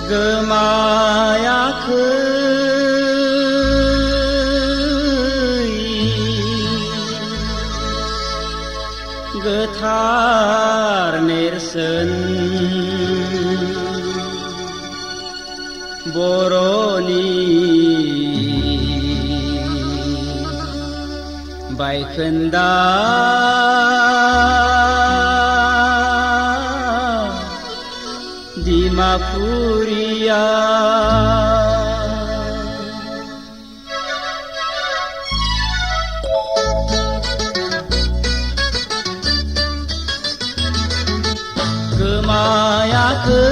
गोमायाखै गोथार नेरसोन बर'नि बायखोन्दा डिमापुरिया गोमायाखै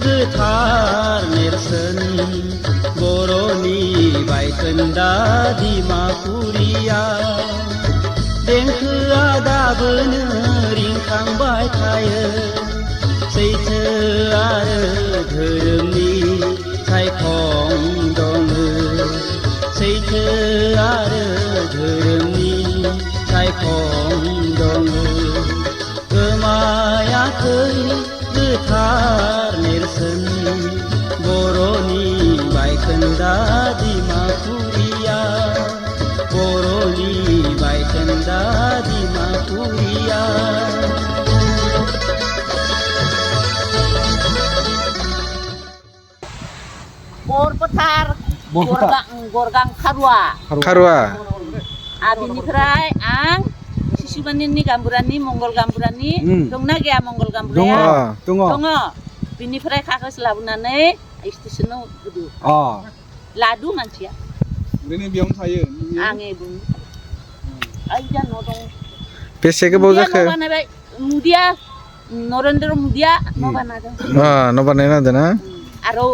गोथार नेरसोन बर'नि बायखोन्दा डिमापुरिया देंखोआ दाबोनो रिंखांबाय थायो सैथो आरो धोरोमनि सायखं दङ सैथो आरो धोरोमनि सायखं दङ गोमायाखै गोथार नेरसोन बर'नि बायखोन्दा डिमापुरिया बर'नि बायखोन्दा डिमापुरिया Borpetar, gorgang Karua. Abiniफ्राय आं शिशुमानिनि गाम्बुरानि मंगल गाम्बुरानि दंना गैया मंगल गाम्बुराया दङ बिनिफ्राय कागज लाबोनानै स्टेसनाव होदो लादु मानसिया ओरैनो बेयावनो थायो आङो बुङो आइजा न' दं बेसे गोबाव जाखो मुदिया नरेन्द्र मुदिया न' बानायदों न' बानायना होदों ना आरो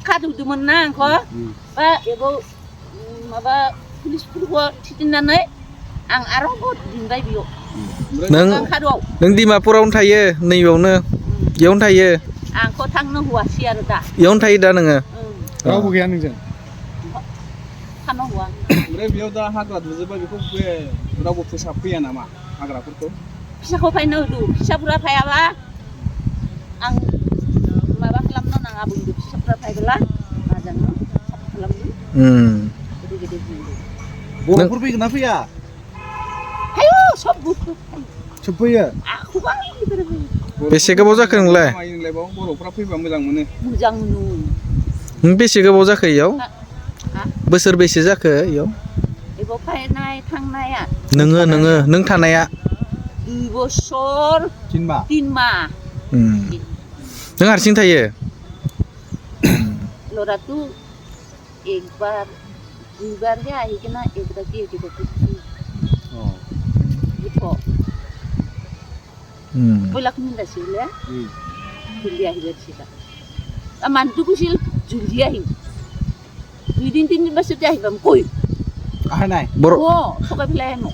खादौदोंमोन ना आंखौ बा एबाव माबा पुलिसफोरखौ थिथिनानै आं आरो दिनबाय बेयाव नों डिमापुरावनो थायो नैबेयावनो बेयावनो थायो आंखौ थांनो होआसै आरो दा बेयावनो थायो दा नोङो रावबो गैया नोंजों थानो होआ ओमफ्राय बेयाव दा हाग्रा दुजोबा बेखौ बे रावबो फोसाबफैया नामा हाग्राफोरखौ फिसाखौ फायनो होदो फिसाफोरा फायाबा आं माबा खालामनो नाङा बुंदो फिसाफोरा फायबोला मोजांनो साफा खालामदो गिदिर बर'फोर फैगोन ना फैया हायो सब बुस्थु फैयो आखौबा गिदिर बेसे गोबाव जाखो नोंलाय बर'फ्रा फैबा मोजां मोनो मोजां मोनो नों बेसे गोबाव जाखो इयाव बोसोर बेसे जाखो इयाव एबाव फायनाय थांनाया नोङो नों थानाया 2 बोसोर 3 माह नों हारसिं थायो लराटू एक बार 2 बार हे आइगोन ना एक बार के बेखौ बयला मिन्दासिले जुलिया हिबेसिदा मानतु कुसिल जुलिया हि 2-3 बोसोर जाहैबाम कय आहानाय बर' थगाय फैलाय न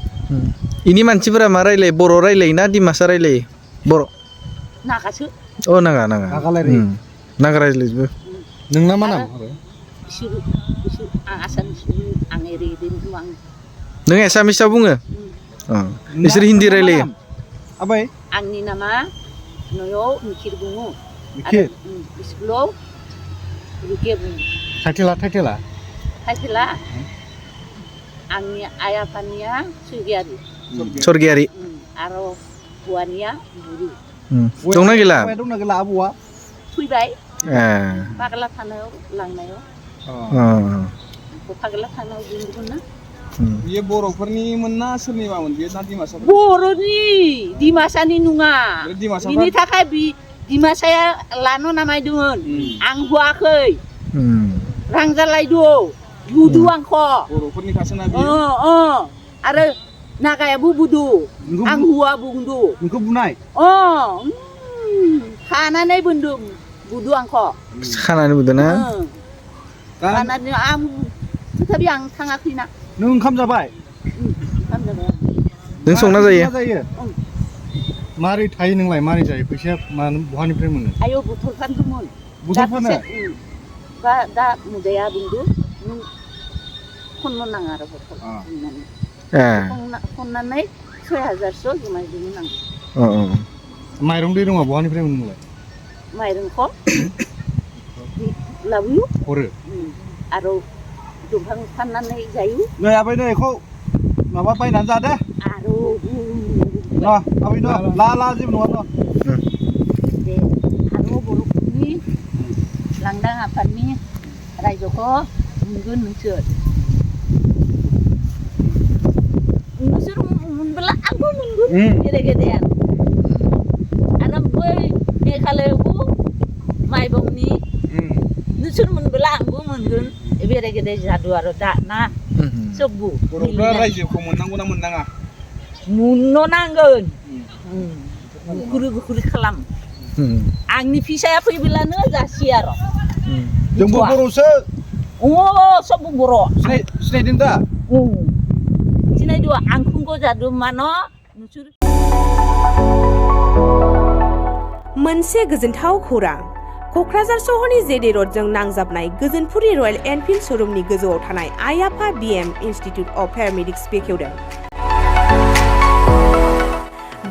इनि मानसिफोरा मा रायलायो बर' रायलायो ना डिमासा रायलायो बर' नागासो नागा नागा रायलायजोबो नोंना मा नाम बिसोर आं आसामिस आं एरैनो आं नों एसामिसाव बुङो बिसोर हिन्दी रायलायो आबै आंनि नामा नयाव मिखिर बुङो मिखिर स्कुलाव रुके बुङो टाइटेला आंनि आइ आफानिया सरगियारि आरो हौवानिया बुरु दंना गैला आबौआ फैबाय पागला थानायाव लांनायाव पागला थानायाव बुंदोंमोन ना बियो बर'फोरनि मोन ना सोरनिबामोन बियो ना डिमासा बर'नि डिमासानि नङा बिनि थाखाय डिमासाया लानो नामायदोंमोन आं होआखै रां जालायदो बुदु आंखौ बर'फोरनि खासोना बियो आरो नागायाबो बुदु आं हुआ बुंदो नोंखौ बुनाय खानानै बुंदों बुदु आंखौ खानानै बुदों ना खानानै आं तथापि आं थाङाखैना नों ओंखाम जाबाय नों संना जायो मारै थायो नोंलाय मारै जायो फैसाया बहानिफ्राय मोनो आयो बथल फानदोंमोन बथल फानो दा मुदाया बुंदो नों खननो नाङा आरो बथल खननानै 6000सो जुमायदोंमोन आं माइरं दै दङ बहानिफ्राय मोनो नोंलाय माइरंखौ लाबोयो हरो आरो दंफां फाननानै जायो नै आबै नै बेखौ माबा बायनानै जादे आरो न आबै न ला जेबो नङा न दे आरो बर'फोरनि लांदां आफादनि रायजोखौ मोनगोन नोंसोर मोनबोला आंबो मोनगोन गेदेर आरो बै मेघालयावबो माइबंनि नोंसोर मोनबोला आंबो मोनगोन गेदेर जादु आरो दा ना सबबो बर'फ्रा रायजोखौ मोननांगौ ना मोननाङा मोननो नांगोन गुरै खालाम आंनि फिसाया फैब्लानो जासि आरो जोंबो बर'सो सबबो बर' सिनायदों दा सिनायदो आं खुंगो जादु मानो नोंसोर मोनसे गोजोनथाव खौरां क'क्राझार सहरनि जेडे र'डजों नांजाबनाय गोजोनपुरि रयेल एनफिल्ड श'रुमनि गोजौआव थानाय आइ आफा बिएम इनस्टिट्युट अफ पेरामेडिक्स बेखेवदों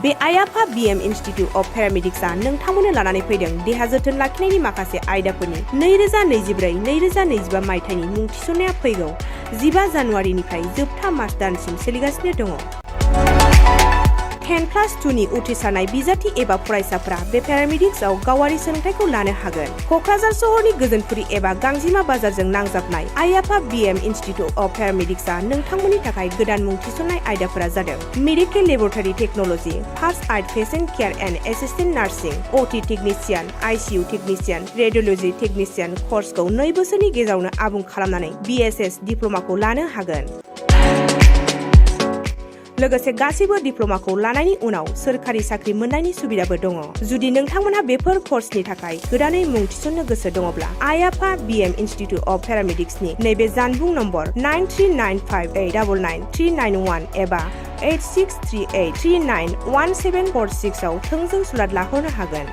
बे आइ आफा बिएम इनस्टिट्युट अफ पेरामेडिक्सआ नोंथांमोननो लानानै फैदों देहा जोथोन लाखिनायनि माखासे आयदाफोरनि 2024-2025 मायथाइनि मुं थिसननाया फैगौ 15 जानुवारिनिफ्राय जोबथा मार्च दानसिम सोलिगासिनो दङ 10+2नि उथ्रिसारनाय बिजाथि एबा फरायसाफोरा बे पेरामेडिक्सआव गावारि सोलोंथाइखौ लानो हागोन क'क्राझार सहरनि गोजोनपुरि एबा गांजिमा बाजारजों नांजाबनाय आइ आफा बिएम इनस्टिट्युट अफ पेरामेडिक्सआ नोंथांमोननि थाखाय गोदान मुं थिसननाय आयदाफोरा जादों medical laboratory technology first aid patient care and assistant nursing अटि technician ICU technician radiology technician कर्सखौ 2 बोसोरनि गेजेरावनो आबुं खालामनानै बिएसएस डिप्ल'माखौ लानो हागोन लोगोसे गासैबो डिप्ल'माखौ लानायनि उनाव सोरखारि साख्रि मोननायनि सुबिदाबो दङ जुदि नोंथांमोनहा बेफोर कर्सनि थाखाय गोदानै मुं थिसननो गोसो दङब्ला आइ आफा बिएम इनस्टिट्युट अफ पेरामेडिक्सनि नैबे जानबुं नम्बर 9395899391 एबा 8638391746 आव थोंजों सुलाद लाहरनो हागोन